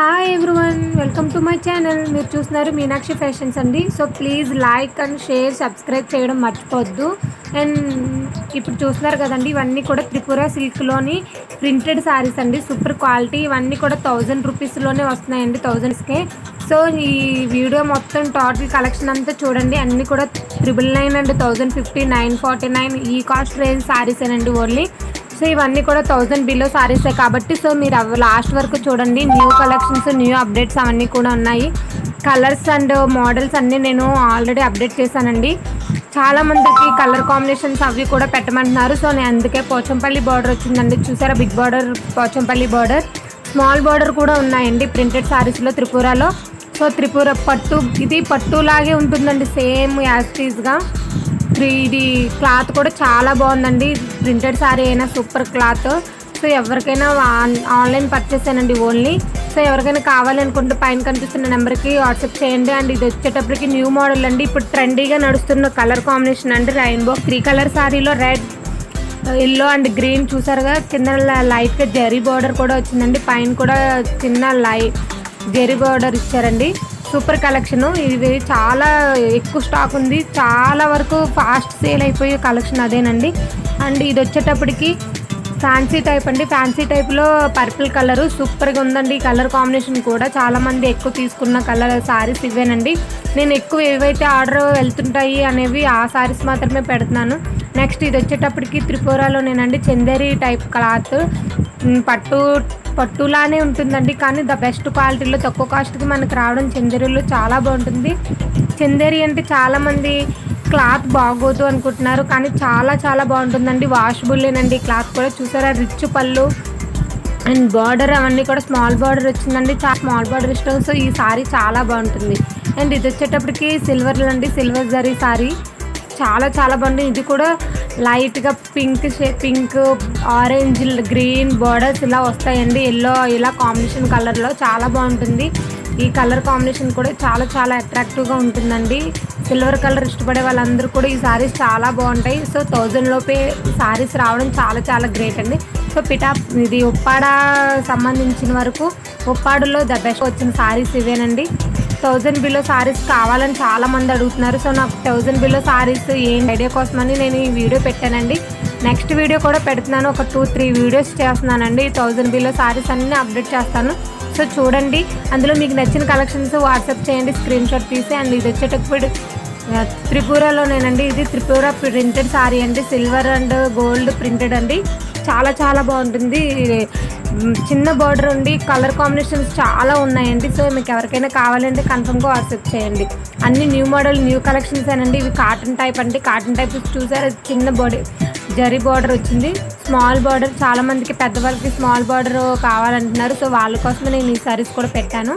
Hi everyone, welcome to my channel. మీరు చూస్తున్నారు Meenakshi fashions అండి. So please like and share, subscribe చేయడం మర్చిపోవద్దు. అండ్ ఇప్పుడు చూస్తున్నారు కదండి, ఇవన్నీ కూడా త్రిపుర సిల్క్లోని ప్రింటెడ్ శారీస్ అండి. Super quality. ఇవన్నీ కూడా 1000 రూపీస్లోనే వస్తున్నాయండి, 1000కే. సో ఈ వీడియో మొత్తం టోటల్ కలెక్షన్ అంతా చూడండి. అన్నీ కూడా 999 అండి, 1050, 949 ఈ కాస్ట్ రేంజ్ శారీసేనండి ఓన్లీ. సో ఇవన్నీ కూడా 1000 బిలో శారీసే కాబట్టి సో మీరు లాస్ట్ వరకు చూడండి. న్యూ కలెక్షన్స్, న్యూ అప్డేట్స్ అవన్నీ కూడా ఉన్నాయి. కలర్స్ అండ్ మోడల్స్ అన్నీ నేను ఆల్రెడీ అప్డేట్ చేశానండి. చాలామందికి కలర్ కాంబినేషన్స్ అవి కూడా పెట్టమంటున్నారు. సో నేను అందుకే పోచంపల్లి బార్డర్ వచ్చిందండి. చూసారా, big border, Pochampally border, small border కూడా ఉన్నాయండి ప్రింటెడ్ శారీస్లో త్రిపురలో. సో త్రిపుర పట్టు, ఇది పట్టు లాగే ఉంటుందండి, సేమ్ యాస్టీస్గా. ఇది క్లాత్ కూడా చాలా బాగుందండి. ప్రింటెడ్ శారీ అయినా సూపర్ క్లాత్. సో ఎవరికైనా ఆన్లైన్ పర్చేసేనండి ఓన్లీ. సో ఎవరికైనా కావాలనుకుంటే పైన కనిపిస్తున్న నెంబర్కి వాట్సాప్ చేయండి. అండ్ ఇది వచ్చేటప్పటికి న్యూ మోడల్ అండి. ఇప్పుడు ట్రెండీగా నడుస్తున్న కలర్ కాంబినేషన్ అండి, రెయిన్బో 3 కలర్ శారీలో రెడ్, ఎల్లో అండ్ గ్రీన్. చూసారుగా, కింద లైట్గా జెరీ బార్డర్ కూడా వచ్చిందండి, పైన కూడా చిన్న జెరీ బార్డర్ ఇచ్చారండి. Super collection. ఇది చాలా ఎక్కువ స్టాక్ ఉంది, చాలా వరకు ఫాస్ట్ సేల్ అయిపోయే కలెక్షన్ అదేనండి. అండ్ ఇది వచ్చేటప్పటికి ఫ్యాన్సీ టైప్ అండి. ఫ్యాన్సీ టైప్లో పర్పుల్ కలరు సూపర్గా ఉందండి. ఈ కలర్ కాంబినేషన్ కూడా చాలామంది ఎక్కువ తీసుకున్న కలర్ శారీస్ ఇవేనండి. నేను ఎక్కువ ఏవైతే ఆర్డర్ వెళ్తుంటాయి అనేవి ఆ శారీస్ మాత్రమే పెడుతున్నాను. నెక్స్ట్ ఇది వచ్చేటప్పటికి త్రిపురలోనేనండి, చందేరి టైప్ క్లాత్. పట్టులానే ఉంటుందండి, కానీ ద బెస్ట్ క్వాలిటీలో తక్కువ కాస్ట్కి మనకు రావడం చందేరిలో చాలా బాగుంటుంది. చందేరి అంటే చాలామంది క్లాత్ బాగోదు అనుకుంటున్నారు, కానీ చాలా చాలా బాగుంటుందండి. వాషబుల్లేనండి క్లాత్ కూడా. చూసారా, రిచ్ పళ్ళు అండ్ బార్డర్ అవన్నీ కూడా స్మాల్ బార్డర్ వచ్చిందండి. చాలా స్మాల్ బార్డర్ ఇష్టం. సో ఈ సారీ చాలా బాగుంటుంది. అండ్ ఇది వచ్చేటప్పటికి సిల్వర్లో అండి, సిల్వర్ జరీ సారీ చాలా చాలా బాగుంది. ఇది కూడా లైట్గా పింక్, ఆరెంజ్, గ్రీన్ బార్డర్స్ ఇలా వస్తాయండి. ఎల్లో ఇలా కాంబినేషన్ కలర్లో చాలా బాగుంటుంది. ఈ కలర్ కాంబినేషన్ కూడా చాలా చాలా అట్రాక్టివ్గా ఉంటుందండి. సిల్వర్ కలర్ ఇష్టపడే వాళ్ళందరూ కూడా ఈ శారీస్ చాలా బాగుంటాయి. సో 1000 లోపే శారీస్ రావడం చాలా చాలా గ్రేట్ అండి. సో ఇది ఉప్పాడ సంబంధించిన వరకు ఉప్పాడలో ద బెస్ట్ వచ్చిన శారీస్ ఇవేనండి. 1000 బిలో శారీస్ కావాలని చాలామంది అడుగుతున్నారు. సో నాకు 1000 బిలో శారీస్ ఏం ఐడియా కోసమని నేను ఈ వీడియో పెట్టానండి. నెక్స్ట్ వీడియో కూడా పెడుతున్నాను, ఒక 2-3 వీడియోస్ చేస్తున్నానండి. 1000 బిలో శారీస్ అన్నీ అప్డేట్ చేస్తాను. సో చూడండి, అందులో మీకు నచ్చిన కలెక్షన్స్ వాట్సాప్ చేయండి, స్క్రీన్ షాట్ తీసి. అండ్ ఇది వచ్చేటప్పుడు త్రిపురలోనేనండి, ఇది త్రిపుర ప్రింటెడ్ శారీ అండి, సిల్వర్ అండ్ గోల్డ్ ప్రింటెడ్ అండి. చాలా చాలా బాగుంటుంది. చిన్న బార్డర్ ఉండి కలర్ కాంబినేషన్స్ చాలా ఉన్నాయండి. సో మీకు ఎవరికైనా కావాలంటే కన్ఫర్మ్గా వాట్సాప్ చేయండి. అన్ని న్యూ మోడల్, న్యూ కలెక్షన్స్ అండి. ఇవి కాటన్ టైప్ అండి. కాటన్ టైప్ చూసారు, చిన్న జరీ బార్డర్ వచ్చింది, స్మాల్ బార్డర్. చాలామందికి పెద్దవాళ్ళకి స్మాల్ బార్డర్ కావాలంటున్నారు. సో వాళ్ళ కోసమే నేను ఈ సారీస్ కూడా పెట్టాను.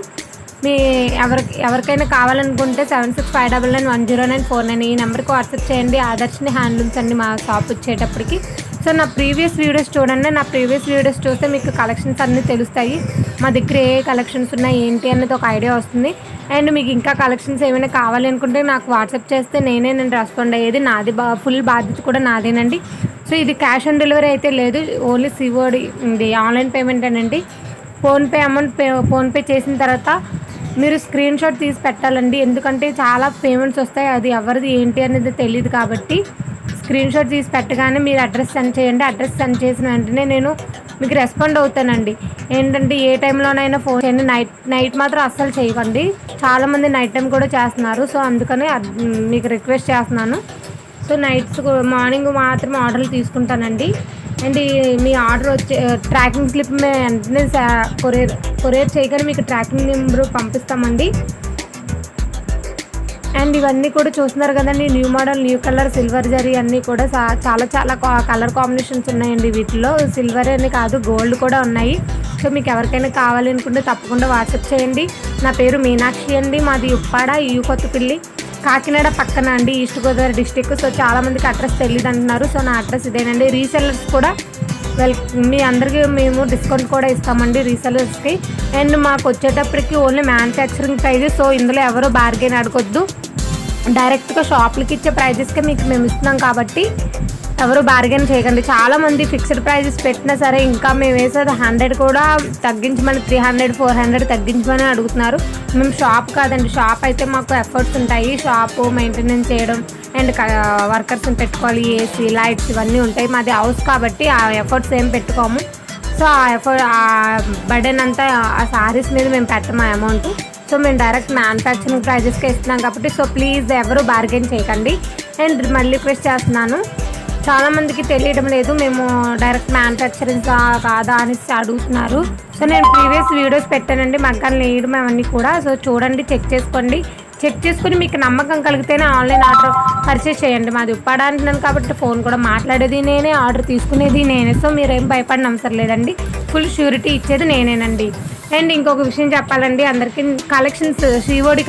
ఎవరికైనా కావాలనుకుంటే 7659910949 ఈ నెంబర్కి వాట్సాప్ చేయండి. ఆదర్శిని హ్యాండ్లూమ్స్ అండి మా షాప్ వచ్చేటప్పటికి. సో నా ప్రీవియస్ వీడియోస్ చూడండి. నా ప్రీవియస్ వీడియోస్ చూస్తే మీకు కలెక్షన్స్ అన్నీ తెలుస్తాయి. మా దగ్గర ఏ కలెక్షన్స్ ఉన్నాయి ఏంటి అనేది ఒక ఐడియా వస్తుంది. అండ్ మీకు ఇంకా కలెక్షన్స్ ఏమైనా కావాలి అనుకుంటే నాకు వాట్సాప్ చేస్తే నేను రెస్పాండ్ అయ్యేది. నాది ఫుల్ బాధ్యత కూడా నాదేనండి. సో ఇది క్యాష్ ఆన్ డెలివరీ అయితే లేదు, ఓన్లీ సిఓడి, ఇది ఆన్లైన్ పేమెంట్ అనండి. ఫోన్పే చేసిన తర్వాత మీరు స్క్రీన్ షాట్ తీసి పెట్టాలండి. ఎందుకంటే చాలా పేమెంట్స్ వస్తాయి, అది ఎవరిది ఏంటి అనేది తెలియదు కాబట్టి స్క్రీన్ షాట్ తీసి పెట్టగానే మీరు అడ్రస్ సెండ్ చేయండి. అడ్రస్ సెండ్ చేసిన వెంటనే నేను మీకు రెస్పాండ్ అవుతానండి. ఏంటంటే ఏ టైంలోనైనా ఫోన్ చేయండి, నైట్ మాత్రం అస్సలు చేయకండి. చాలామంది నైట్ టైం కూడా చేస్తున్నారు. సో అందుకని మీకు రిక్వెస్ట్ చేస్తున్నాను. సో మార్నింగ్ మాత్రం ఆర్డర్లు తీసుకుంటానండి. అండ్ మీ ఆర్డర్ వచ్చే ట్రాకింగ్ స్లిప్ వెంటనే కొరియర్ చేయగానే మీకు ట్రాకింగ్ నెంబర్ పంపిస్తామండి. అండ్ ఇవన్నీ కూడా చూస్తున్నారు కదండి, new model, new colour, silver zari అన్నీ కూడా చాలా చాలా కలర్ కాంబినేషన్స్ ఉన్నాయండి. వీటిలో సిల్వర్ అని కాదు, గోల్డ్ కూడా ఉన్నాయి. సో మీకు ఎవరికైనా కావాలి అనుకుంటే తప్పకుండా వాట్సాప్ చేయండి. నా పేరు మీనాక్షి అండి, మాది ఉప్పాడ, u.kottapalli, కాకినాడ పక్కన అండి, ఈస్ట్ గోదావరి డిస్టిక్. సో చాలామందికి అడ్రస్ తెలియదు అంటున్నారు. సో నా అడ్రస్ ఇదేనండి. రీసెల్లర్స్ కూడా మీ అందరికీ మేము డిస్కౌంట్ కూడా ఇస్తామండి రీసెల్లర్స్కి. అండ్ మాకు వచ్చేటప్పటికి ఓన్లీ మ్యానుఫ్యాక్చరింగ్ ప్రైజెస్. సో ఇందులో ఎవరో బార్గెన్ అడగొద్దు, డైరెక్ట్గా షాప్లకి ఇచ్చే ప్రైజెస్కే మీకు మేము ఇస్తున్నాం కాబట్టి ఎవరు బార్గెన్ చేయకండి. చాలామంది ఫిక్స్డ్ ప్రైజెస్ పెట్టినా సరే ఇంకా మేము వేసేది 100 కూడా తగ్గించమని 300 400 తగ్గించమని అడుగుతున్నారు. మేము షాప్ కాదండి, షాప్ అయితే మాకు ఎఫర్ట్స్ ఉంటాయి, షాపు మెయింటెనెన్స్ చేయడం అండ్ వర్కర్స్ని పెట్టుకోవాలి, ఏసీ లైట్స్ ఇవన్నీ ఉంటాయి. మాది హౌస్ కాబట్టి ఆ ఎఫర్ట్స్ ఏం పెట్టుకోము. సో ఆ బర్డెన్ అంతా ఆ సారీస్ మీద మేము పెట్టము అమౌంట్. సో మేము డైరెక్ట్ మ్యానుఫ్యాక్చరింగ్ ప్రైజెస్కే ఇస్తున్నాం కాబట్టి సో ప్లీజ్ ఎవరు బార్గెన్ చేయకండి. అండ్ మళ్ళీ రిక్వెస్ట్ చేస్తున్నాను, చాలామందికి తెలియడం లేదు మేము డైరెక్ట్ మ్యానుఫ్యాక్చరింగ్ కాదా అని అడుగుతున్నారు. సో నేను ప్రీవియస్ వీడియోస్ పెట్టానండి మగ్గాలు నేయడం అవన్నీ కూడా. సో చూడండి, చెక్ చేసుకోండి. చెక్ చేసుకుని మీకు నమ్మకం కలిగితేనే ఆన్లైన్ ఆర్డర్ పర్చేస్ చేయండి. మాది ఉప్పాడ అంటున్నాను కాబట్టి ఫోన్ కూడా మాట్లాడేది నేనే, ఆర్డర్ తీసుకునేది నేనే. సో మీరేం భయపడిన అవసరం లేదండి, ఫుల్ ష్యూరిటీ ఇచ్చేది నేనేనండి. అండ్ ఇంకొక విషయం చెప్పాలండి, అందరికీ కలెక్షన్స్ సిఓడి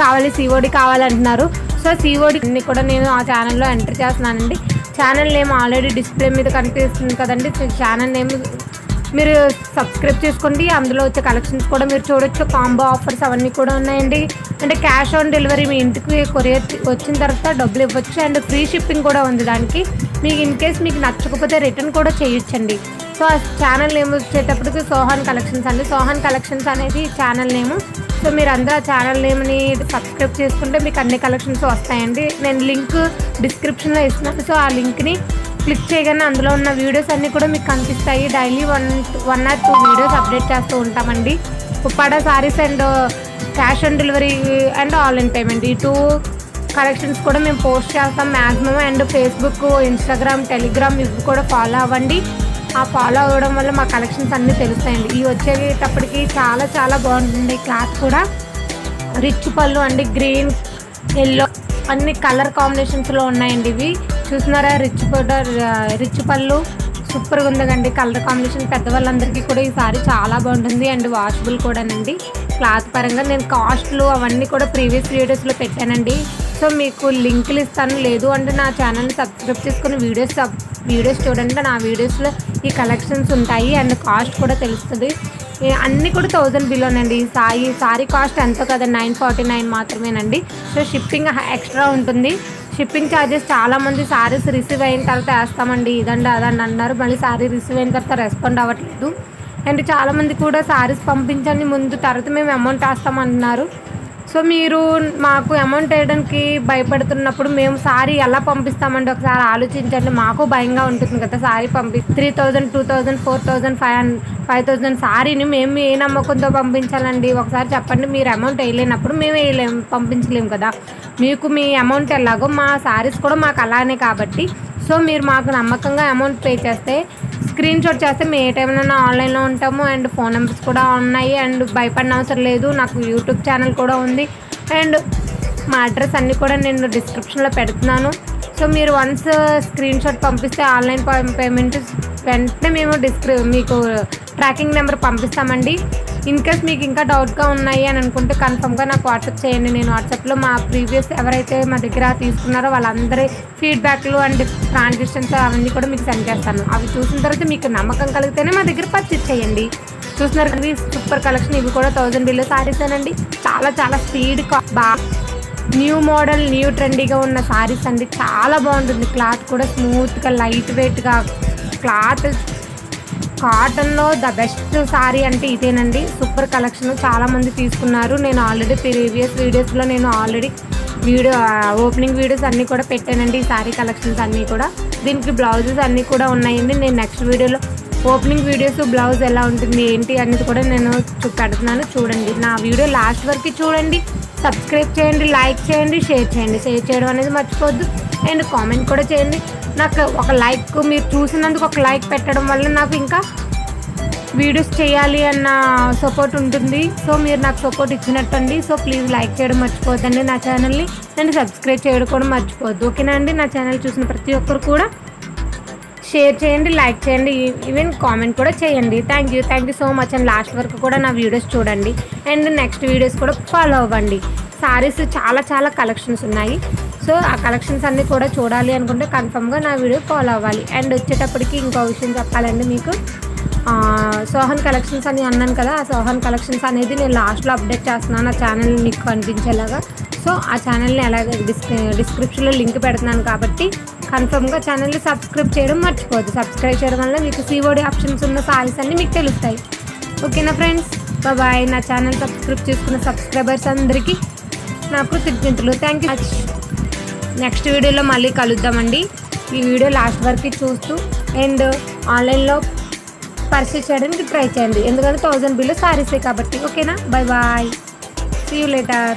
కావాలంటున్నారు. సో సిఓడి అన్ని కూడా నేను ఆ ఛానల్లో ఎంటర్ చేస్తున్నానండి. ఛానల్ నేమ్ ఆల్రెడీ డిస్ప్లే మీద కనిపిస్తుంది కదండి. ఛానల్ నేమ్ మీరు సబ్స్క్రైబ్ చేసుకోండి, అందులో వచ్చే కలెక్షన్స్ కూడా మీరు చూడొచ్చు. కాంబో ఆఫర్స్ అవన్నీ కూడా ఉన్నాయండి. అంటే క్యాష్ ఆన్ డెలివరీ మీ ఇంటికి కొరియర్ వచ్చిన తర్వాత డబ్బులు ఇవ్వచ్చు అండ్ ఫ్రీ షిప్పింగ్ కూడా ఉంది దానికి. మీకు ఇన్ కేస్ మీకు నచ్చకపోతే రిటర్న్ కూడా చేయొచ్చండి. సో ఆ ఛానల్ నేమ్ వచ్చేటప్పటికి సోహాన్ కలెక్షన్స్ అండి. సోహాన్ కలెక్షన్స్ అనేది ఛానల్ నేము. సో మీరు అందరూ ఆ ఛానల్ నేమ్ని సబ్స్క్రైబ్ చేసుకుంటే మీకు అన్ని కలెక్షన్స్ వస్తాయండి. నేను లింక్ డిస్క్రిప్షన్లో ఇస్తున్నాను. సో ఆ లింక్ని క్లిక్ చేయగానే అందులో ఉన్న వీడియోస్ అన్నీ కూడా మీకు కనిపిస్తాయి. డైలీ 1 or 2 వీడియోస్ అప్డేట్ చేస్తూ ఉంటామండి. Uppada saris and cash on delivery and online payment ఈ 2 కలెక్షన్స్ కూడా మేము పోస్ట్ చేస్తాం maximum. And Facebook, Instagram, Telegram ఇవి కూడా ఫాలో అవ్వండి. ఆ ఫాలో అవ్వడం వల్ల మా కలెక్షన్స్ అన్నీ తెలుస్తాయండి. ఇవి వచ్చేటప్పటికి చాలా చాలా బాగుంటుంది. క్లాత్ కూడా రిచ్ పళ్ళు అండి, గ్రీన్, ఎల్లో అన్ని కలర్ కాంబినేషన్స్లో ఉన్నాయండి. ఇవి చూస్తున్నారా, రిచ్ పళ్ళు సూపర్గా ఉందండి. కలర్ కాంబినేషన్ పెద్దవాళ్ళందరికీ కూడా ఈ సారీ చాలా బాగుంటుంది అండ్ వాషబుల్ కూడానండి. క్లాత్ పరంగా నేను కాస్ట్లు అవన్నీ కూడా ప్రీవియస్ వీడియోస్లో పెట్టానండి. సో మీకు లింకులు ఇస్తాను, లేదు అంటే నా ఛానల్ని సబ్స్క్రైబ్ చేసుకుని వీడియోస్ చూడండి. నా వీడియోస్లో ఈ కలెక్షన్స్ ఉంటాయి అండ్ కాస్ట్ కూడా తెలుస్తుంది. అన్నీ కూడా 1000 బిలోనండి. సారీ కాస్ట్ ఎంతో కదా, 949 మాత్రమేనండి. సో షిప్పింగ్ ఎక్స్ట్రా ఉంటుంది. షిప్పింగ్ ఛార్జెస్ చాలామంది సారీస్ రిసీవ్ అయిన తర్వాత వేస్తామండి ఇదండి అదండి అన్నారు. మళ్ళీ సారీ రిసీవ్ అయిన తర్వాత రెస్పాండ్ అవ్వట్లేదు. అండ్ చాలామంది కూడా సారీస్ పంపించండి ముందు, తర్వాత మేము అమౌంట్ వేస్తామంటున్నారు. సో మీరు మాకు అమౌంట్ వేయడానికి భయపడుతున్నప్పుడు మేము సారీ ఎలా పంపిస్తామండి ఒకసారి ఆలోచించండి. మాకు భయంగా ఉంటుంది కదా, సారీ 3000, 2000, 4000, 5000 సారీని మేము ఏ నమ్మకంతో పంపించాలండి ఒకసారి చెప్పండి. మీరు అమౌంట్ వేయలేనప్పుడు మేము పంపించలేము కదా. మీకు మీ అమౌంట్ ఎలాగో మా సారీస్ కూడా మాకు అలానే కాబట్టి సో మీరు మాకు నమ్మకంగా అమౌంట్ పే చేస్తే స్క్రీన్ షాట్ చేస్తే మేము ఏ టైంలో ఆన్లైన్లో ఉంటాము అండ్ ఫోన్ నెంబర్స్ కూడా ఉన్నాయి అండ్ భయపడిన అవసరం లేదు. నాకు యూట్యూబ్ ఛానల్ కూడా ఉంది అండ్ మా అడ్రస్ అన్నీ కూడా నేను డిస్క్రిప్షన్లో పెడుతున్నాను. సో మీరు వన్స్ స్క్రీన్ షాట్ పంపిస్తే ఆన్లైన్ పేమెంట్ వెంటనే మేము మీకు ట్రాకింగ్ నెంబర్ పంపిస్తామండి. ఇన్ కేస్ మీకు ఇంకా డౌట్గా ఉన్నాయి అని అనుకుంటే కన్ఫర్మ్గా నాకు వాట్సాప్ చేయండి. నేను వాట్సాప్లో మా ప్రీవియస్ ఎవరైతే మా దగ్గర తీసుకున్నారో వాళ్ళందరి ఫీడ్బ్యాక్లు అండ్ ట్రాన్సాక్షన్స్ అవన్నీ కూడా మీకు సెండ్ చేస్తాను. అవి చూసిన తర్వాత మీకు నమ్మకం కలిగితేనే మా దగ్గర పర్చేస్ చేయండి. చూస్తున్నారు కదా సూపర్ కలెక్షన్. ఇవి కూడా 1000 బిలో సారీసేనండి. చాలా చాలా స్పీడ్ బాగా న్యూ మోడల్, న్యూ ట్రెండీగా ఉన్న సారీస్ అండి. చాలా బాగుంటుంది. క్లాత్ కూడా స్మూత్గా లైట్ వెయిట్గా, క్లాత్ కాటన్లో ద బెస్ట్ సారీ అంటే ఇదేనండి. సూపర్ కలెక్షన్, చాలామంది తీసుకున్నారు. నేను ఆల్రెడీ ప్రీవియస్ వీడియోస్లో ఓపెనింగ్ వీడియోస్ అన్నీ కూడా పెట్టానండి. ఈ సారీ కలెక్షన్స్ అన్నీ కూడా. దీనికి బ్లౌజెస్ అన్నీ కూడా ఉన్నాయండి. నేను నెక్స్ట్ వీడియోలో ఓపెనింగ్ వీడియోస్, బ్లౌజ్ ఎలా ఉంటుంది ఏంటి అనేది కూడా నేను పెడుతున్నాను, చూడండి. నా వీడియో లాస్ట్ వరకు చూడండి, సబ్స్క్రైబ్ చేయండి, లైక్ చేయండి, షేర్ చేయండి. షేర్ చేయడం అనేది మర్చిపోవద్దు అండ్ కామెంట్ కూడా చేయండి. నాకు ఒక లైక్, మీరు చూసినందుకు ఒక లైక్ పెట్టడం వల్ల నాకు ఇంకా వీడియోస్ చేయాలి అన్న సపోర్ట్ ఉంటుంది. సో మీరు నాకు సపోర్ట్ ఇచ్చినట్టు అండి. సో ప్లీజ్ లైక్ చేయడం మర్చిపోవద్దండి నా ఛానల్ని, అండ్ సబ్స్క్రైబ్ చేయడం కూడా మర్చిపోవద్దు, ఓకేనా అండి. నా ఛానల్ చూసిన ప్రతి ఒక్కరు కూడా షేర్ చేయండి, లైక్ చేయండి, ఈవెన్ కామెంట్ కూడా చేయండి. Thank you so much. And last వరకు కూడా నా వీడియోస్ చూడండి అండ్ నెక్స్ట్ వీడియోస్ కూడా ఫాలో అవ్వండి. సారీస్ చాలా చాలా కలెక్షన్స్ ఉన్నాయి. సో ఆ కలెక్షన్స్ అన్నీ కూడా చూడాలి అనుకుంటే కన్ఫర్మ్గా నా వీడియో ఫాలో అవ్వాలి. అండ్ వచ్చేటప్పటికి ఇంకో విషయం చెప్పాలండి మీకు, సోహన్ కలెక్షన్స్ అని అన్నాను కదా, ఆ సోహన్ కలెక్షన్స్ అనేది నేను లాస్ట్లో అప్డేట్ చేస్తున్నాను ఆ ఛానల్ మీకు కనిపించేలాగా. సో ఆ ఛానల్ని అలాగే డిస్క్రిప్షన్లో లింక్ పెడుతున్నాను కాబట్టి కన్ఫర్మ్గా ఛానల్ని సబ్స్క్రైబ్ చేయడం మర్చిపోవద్దు. సబ్స్క్రైబ్ చేయడం వల్ల మీకు సిఓడి ఆప్షన్స్ ఉన్న సారీస్ అన్నీ మీకు తెలుస్తాయి. ఓకేనా ఫ్రెండ్స్, బాయ్. నా ఛానల్ సబ్స్క్రైబ్ చేసుకున్న సబ్స్క్రైబర్స్ అందరికీ నా కృతజ్ఞతలు. Thank you. నెక్స్ట్ వీడియోలో మళ్ళీ కలుద్దామండి. ఈ వీడియో లాస్ట్ వరకు చూస్తూ అండ్ ఆన్లైన్లో పర్చేస్ చేయడానికి ట్రై చేయండి, ఎందుకంటే 1000 బిలో సారీసే కాబట్టి. ఓకేనా, బాయ్. See you later.